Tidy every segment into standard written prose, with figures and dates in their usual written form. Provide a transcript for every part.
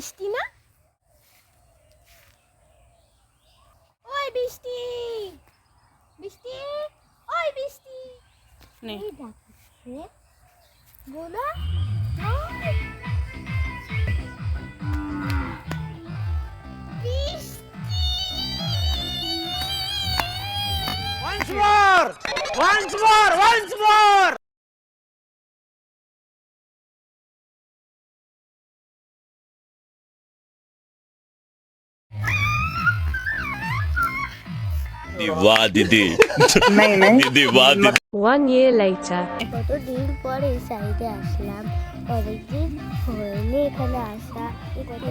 বৃষ্টি না? ওই বৃষ্টি, বৃষ্টি, ওই বৃষ্টি। এই ডাকছে বোনা। Once more! Once more! Once more! वाह दीदी दीदी वाह दीदी 1 year later. কতদিন পরে এই সাইডে আসলাম, অনেকদিন হয়নি এখানে আসা।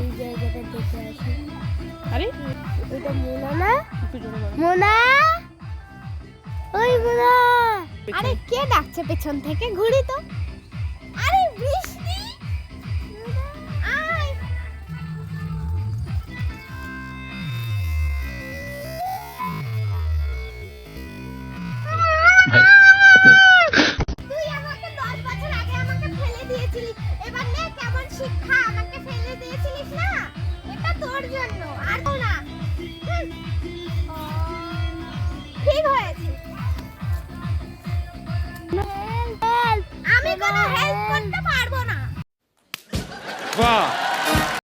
এই জায়গাটা দেখে আসি। আরে ওইটা মোনা না? মোনা, ওই মোনা। আরে কে ডাকছে পেছন থেকে? ঘুরি তো। আরে বৃষ্টি, আয়। তুই আমাকে 10 বছর আগে আমাকে ফেলে দিয়েছিলি, এবার নে কেমন শিক্ষা। আমাকে ফেলে দিয়েছিলিস না, এটা তোর জন্য। আর না ঠিক হয়েছে।